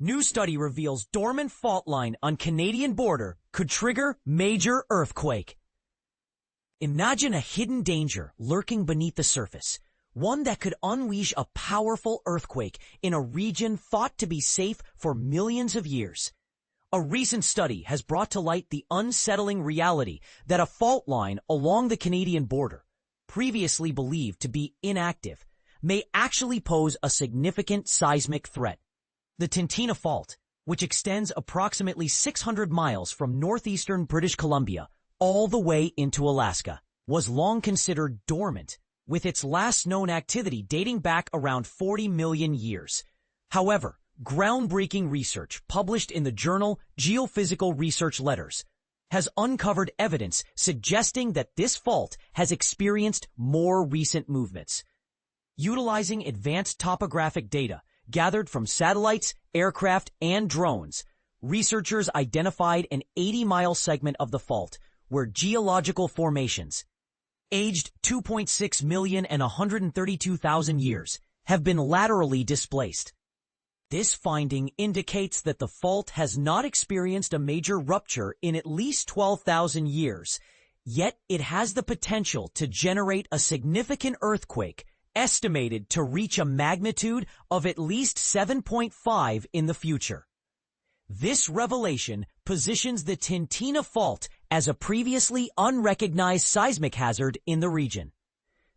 New study reveals dormant fault line on Canadian border could trigger major earthquake. Imagine a hidden danger lurking beneath the surface, one that could unleash a powerful earthquake in a region thought to be safe for millions of years. A recent study has brought to light the unsettling reality that a fault line along the Canadian border, previously believed to be inactive, may actually pose a significant seismic threat. The Tintina Fault, which extends approximately 600 miles from northeastern British Columbia all the way into Alaska, was long considered dormant, with its last known activity dating back around 40 million years. However, groundbreaking research published in the journal Geophysical Research Letters has uncovered evidence suggesting that this fault has experienced more recent movements. Utilizing advanced topographic data gathered from satellites, aircraft, and drones, researchers identified an 80-mile segment of the fault where geological formations, aged 2.6 million and 132,000 years, have been laterally displaced. This finding indicates that the fault has not experienced a major rupture in at least 12,000 years, yet it has the potential to generate a significant earthquake estimated to reach a magnitude of at least 7.5 in the future. This revelation positions the Tintina Fault as a previously unrecognized seismic hazard in the region.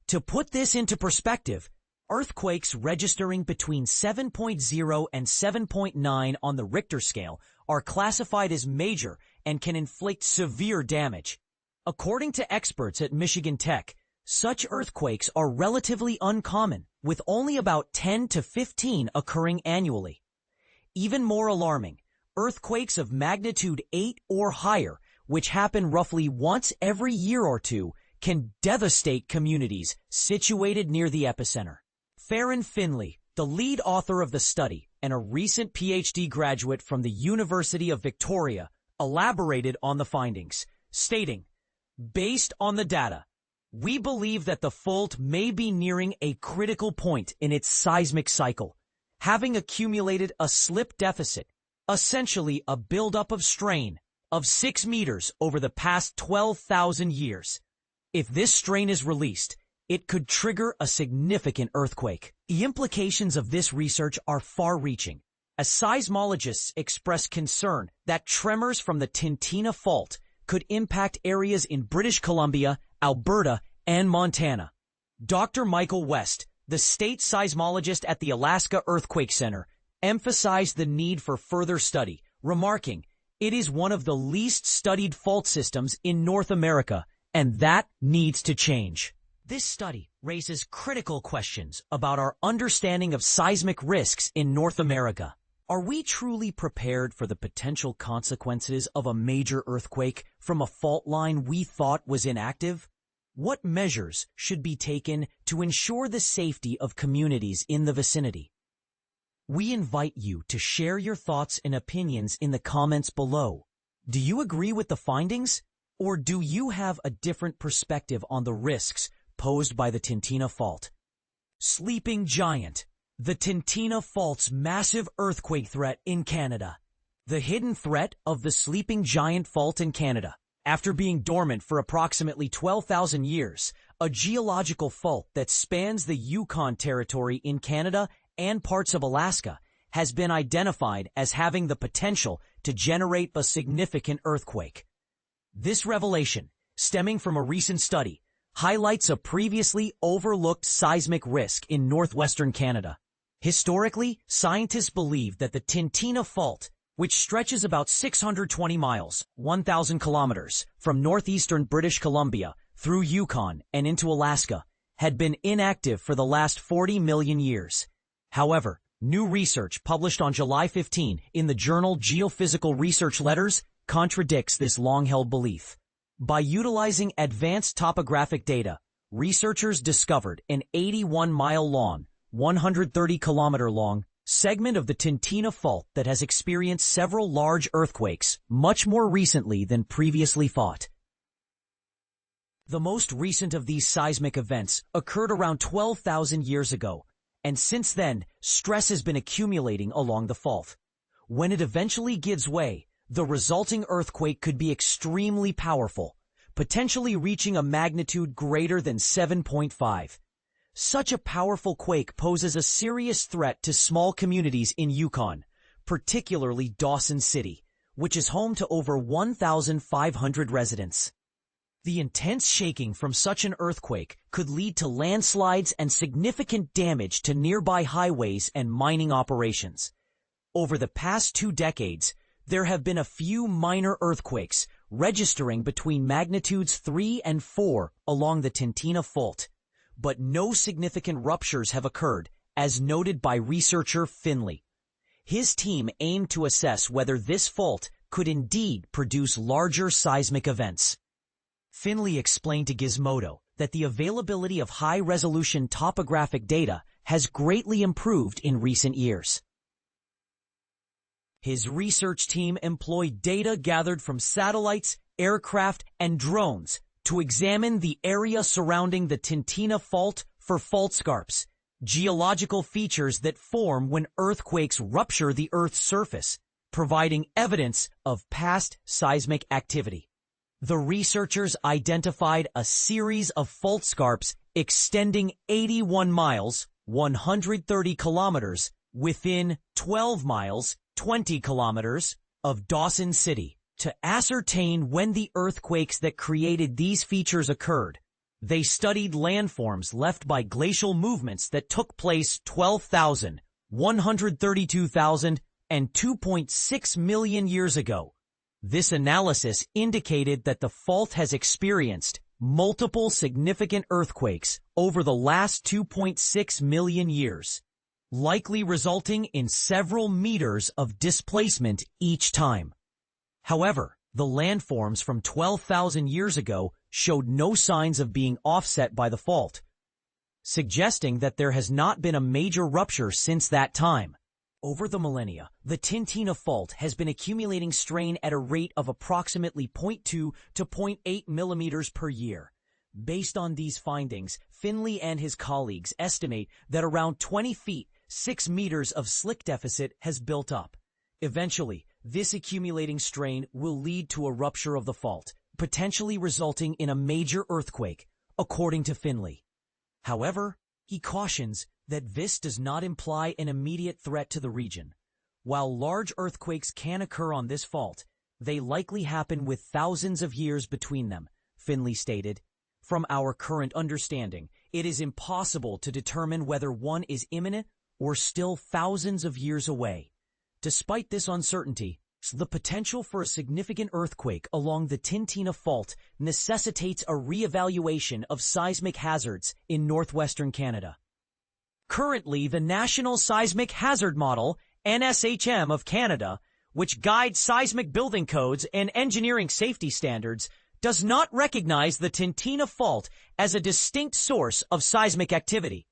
To put this into perspective, earthquakes registering between 7.0 and 7.9 on the Richter scale are classified as major and can inflict severe damage. According to experts at Michigan Tech, such earthquakes are relatively uncommon, with only about 10 to 15 occurring annually. Even more alarming, earthquakes of magnitude 8 or higher, which happen roughly once every year or two, can devastate communities situated near the epicenter. Farron Finley, the lead author of the study and a recent PhD graduate from the University of Victoria, elaborated on the findings, stating, "Based on the data, we believe that the fault may be nearing a critical point in its seismic cycle, having accumulated a slip deficit, essentially a buildup of strain, of 6 meters over the past 12,000 years. If this strain is released, it could trigger a significant earthquake." The implications of this research are far-reaching, as seismologists express concern that tremors from the Tintina Fault could impact areas in British Columbia, Alberta, and Montana. Dr. Michael West, the state seismologist at the Alaska Earthquake Center, emphasized the need for further study, remarking, "It is one of the least studied fault systems in North America, and that needs to change." This study raises critical questions about our understanding of seismic risks in North America. Are we truly prepared for the potential consequences of a major earthquake from a fault line we thought was inactive? What measures should be taken to ensure the safety of communities in the vicinity? We invite you to share your thoughts and opinions in the comments below. Do you agree with the findings? Or do you have a different perspective on the risks posed by the Tintina Fault? Sleeping Giant. The Tintina Fault's massive earthquake threat in Canada. The hidden threat of the Sleeping Giant Fault in Canada. After being dormant for approximately 12,000 years, a geological fault that spans the Yukon territory in Canada and parts of Alaska has been identified as having the potential to generate a significant earthquake. This revelation, stemming from a recent study, highlights a previously overlooked seismic risk in northwestern Canada. Historically, scientists believe that the Tintina Fault, which stretches about 620 miles, 1,000 kilometers, from northeastern British Columbia through Yukon and into Alaska, had been inactive for the last 40 million years. However, new research published on July 15 in the journal Geophysical Research Letters contradicts this long-held belief. By utilizing advanced topographic data, researchers discovered an 81-mile-long, 130-kilometer-long segment of the Tintina Fault that has experienced several large earthquakes much more recently than previously thought. The most recent of these seismic events occurred around 12,000 years ago, and since then, stress has been accumulating along the fault. When it eventually gives way, the resulting earthquake could be extremely powerful, potentially reaching a magnitude greater than 7.5. Such a powerful quake poses a serious threat to small communities in Yukon, particularly Dawson City, which is home to over 1,500 residents. The intense shaking from such an earthquake could lead to landslides and significant damage to nearby highways and mining operations. Over the past 2 decades, there have been a few minor earthquakes, registering between magnitudes 3 and 4 along the Tintina Fault, but no significant ruptures have occurred, as noted by researcher Finley. His team aimed to assess whether this fault could indeed produce larger seismic events. Finley explained to Gizmodo that the availability of high-resolution topographic data has greatly improved in recent years. His research team employed data gathered from satellites, aircraft, and drones to examine the area surrounding the Tintina Fault for fault scarps, geological features that form when earthquakes rupture the Earth's surface, providing evidence of past seismic activity. The researchers identified a series of fault scarps extending 81 miles, 130 kilometers, within 12 miles, 20 kilometers, of Dawson City. To ascertain when the earthquakes that created these features occurred, they studied landforms left by glacial movements that took place 12,000, 132,000, and 2.6 million years ago. This analysis indicated that the fault has experienced multiple significant earthquakes over the last 2.6 million years, likely resulting in several meters of displacement each time. However, the landforms from 12,000 years ago showed no signs of being offset by the fault, suggesting that there has not been a major rupture since that time. Over the millennia, the Tintina Fault has been accumulating strain at a rate of approximately 0.2 to 0.8 millimeters per year. Based on these findings, Finley and his colleagues estimate that around 20 feet, 6 meters of slick deficit has built up. Eventually, this accumulating strain will lead to a rupture of the fault, potentially resulting in a major earthquake, according to Finley. However, he cautions that this does not imply an immediate threat to the region. While large earthquakes can occur on this fault, they likely happen with thousands of years between them, Finley stated. From our current understanding, it is impossible to determine whether one is imminent or still thousands of years away. Despite this uncertainty, the potential for a significant earthquake along the Tintina Fault necessitates a re-evaluation of seismic hazards in northwestern Canada. Currently, the National Seismic Hazard Model, NSHM of Canada, which guides seismic building codes and engineering safety standards, does not recognize the Tintina Fault as a distinct source of seismic activity.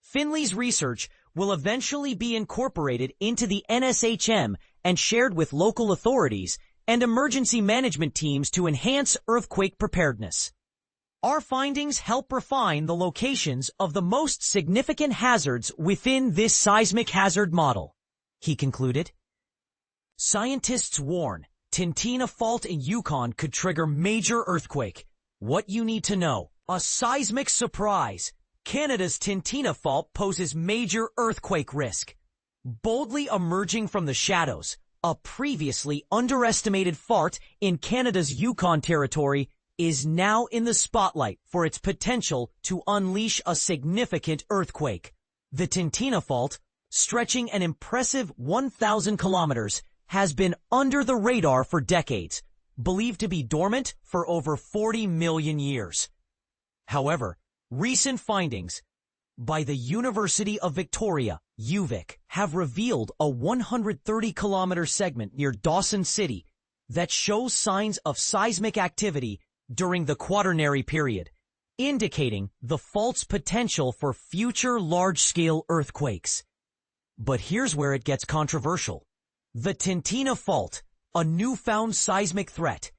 Finley's research will eventually be incorporated into the NSHM and shared with local authorities and emergency management teams to enhance earthquake preparedness. Our findings help refine the locations of the most significant hazards within this seismic hazard model, he concluded. Scientists warn Tintina Fault in Yukon could trigger major earthquake. What you need to know: a seismic surprise. Canada's Tintina Fault poses major earthquake risk. Boldly emerging from the shadows, a previously underestimated fault in Canada's Yukon territory is now in the spotlight for its potential to unleash a significant earthquake. The Tintina Fault, stretching an impressive 1,000 kilometers, has been under the radar for decades, believed to be dormant for over 40 million years. However, recent findings by the University of Victoria, UVic, have revealed a 130-kilometer segment near Dawson City that shows signs of seismic activity during the Quaternary period, indicating the fault's potential for future large-scale earthquakes. But here's where it gets controversial. The Tintina Fault, a newfound seismic threat.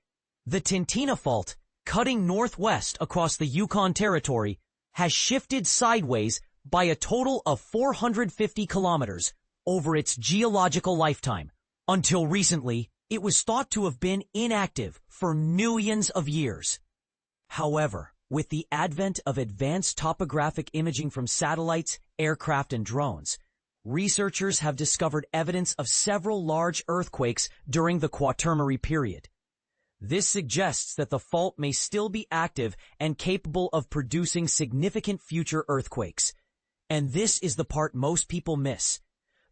The Tintina Fault, cutting northwest across the Yukon territory, has shifted sideways by a total of 450 kilometers, over its geological lifetime. Until recently, it was thought to have been inactive for millions of years. However, with the advent of advanced topographic imaging from satellites, aircraft, and drones, researchers have discovered evidence of several large earthquakes during the Quaternary period. This suggests that the fault may still be active and capable of producing significant future earthquakes. And this is the part most people miss.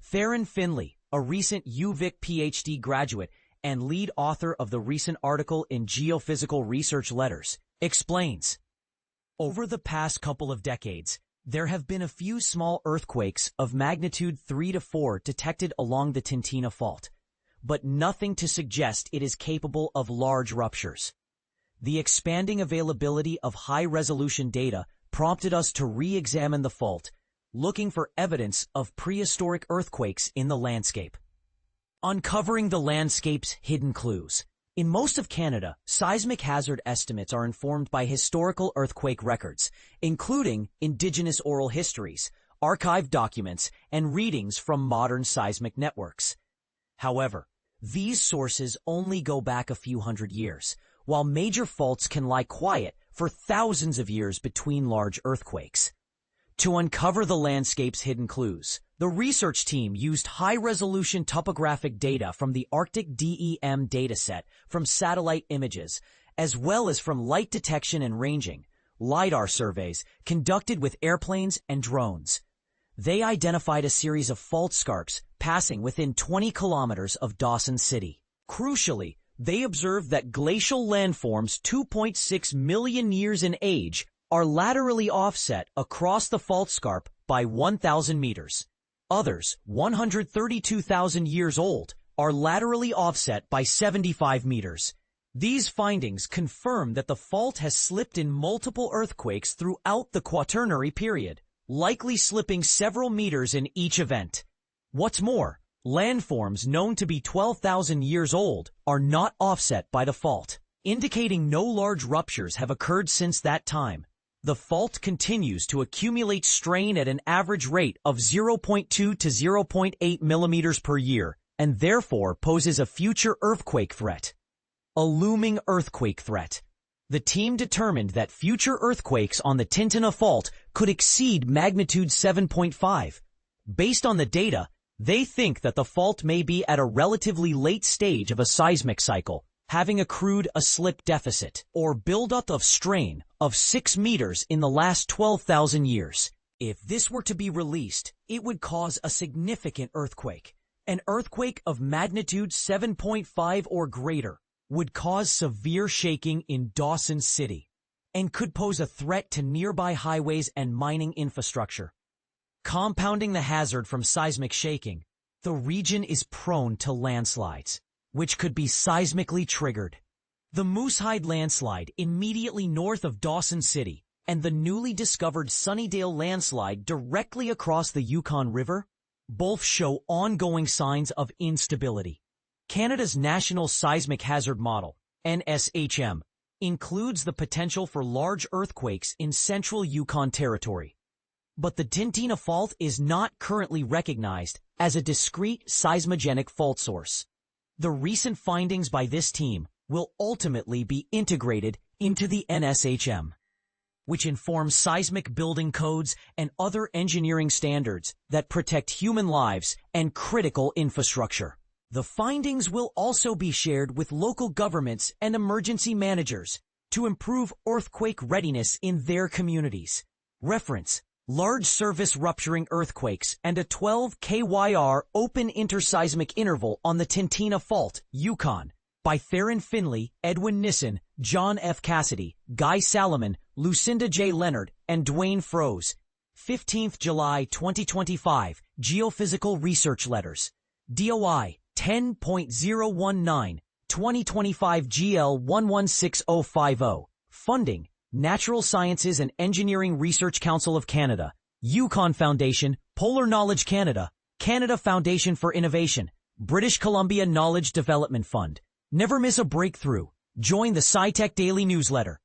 Theron Finley, a recent UVic PhD graduate and lead author of the recent article in Geophysical Research Letters, explains, over the past couple of decades, there have been a few small earthquakes of magnitude 3 to 4 detected along the Tintina Fault, but nothing to suggest it is capable of large ruptures. The expanding availability of high-resolution data prompted us to re-examine the fault, looking for evidence of prehistoric earthquakes in the landscape. Uncovering the landscape's hidden clues. In most of Canada, seismic hazard estimates are informed by historical earthquake records, including Indigenous oral histories, archived documents, and readings from modern seismic networks. However, these sources only go back a few hundred years, while major faults can lie quiet for thousands of years between large earthquakes. To uncover the landscape's hidden clues, the research team used high-resolution topographic data from the Arctic DEM dataset from satellite images, as well as from light detection and ranging, LiDAR surveys conducted with airplanes and drones. They identified a series of fault scarps passing within 20 kilometers of Dawson City. Crucially, they observed that glacial landforms 2.6 million years in age are laterally offset across the fault scarp by 1,000 meters. Others, 132,000 years old, are laterally offset by 75 meters. These findings confirm that the fault has slipped in multiple earthquakes throughout the Quaternary period, likely slipping several meters in each event. What's more, landforms known to be 12,000 years old are not offset by the fault, indicating no large ruptures have occurred since that time. The fault continues to accumulate strain at an average rate of 0.2 to 0.8 millimeters per year, and therefore poses a future earthquake threat. A looming earthquake threat. The team determined that future earthquakes on the Tintina Fault could exceed magnitude 7.5. Based on the data, they think that the fault may be at a relatively late stage of a seismic cycle, having accrued a slip deficit, or buildup of strain, of 6 meters in the last 12,000 years. If this were to be released, it would cause a significant earthquake. An earthquake of magnitude 7.5 or greater would cause severe shaking in Dawson City, and could pose a threat to nearby highways and mining infrastructure. Compounding the hazard from seismic shaking, the region is prone to landslides, which could be seismically triggered. The Moosehide landslide immediately north of Dawson City and the newly discovered Sunnydale landslide directly across the Yukon River both show ongoing signs of instability. Canada's National Seismic Hazard Model, NSHM, includes the potential for large earthquakes in central Yukon Territory. But the Tintina Fault is not currently recognized as a discrete seismogenic fault source. The recent findings by this team will ultimately be integrated into the NSHM, which informs seismic building codes and other engineering standards that protect human lives and critical infrastructure. The findings will also be shared with local governments and emergency managers to improve earthquake readiness in their communities. Reference: large surface rupturing earthquakes and a 12 KYR open interseismic interval on the Tintina Fault, Yukon, by Theron Finley, Edwin Nissen, John F. Cassidy, Guy Salomon, Lucinda J. Leonard, and Dwayne Froese. 15th July 2025, Geophysical Research Letters. DOI 10.019, 2025 GL 116050. Funding: Natural Sciences and Engineering Research Council of Canada, Yukon Foundation, Polar Knowledge Canada, Canada Foundation for Innovation, British Columbia Knowledge Development Fund. Never miss a breakthrough. Join the SciTech Daily newsletter.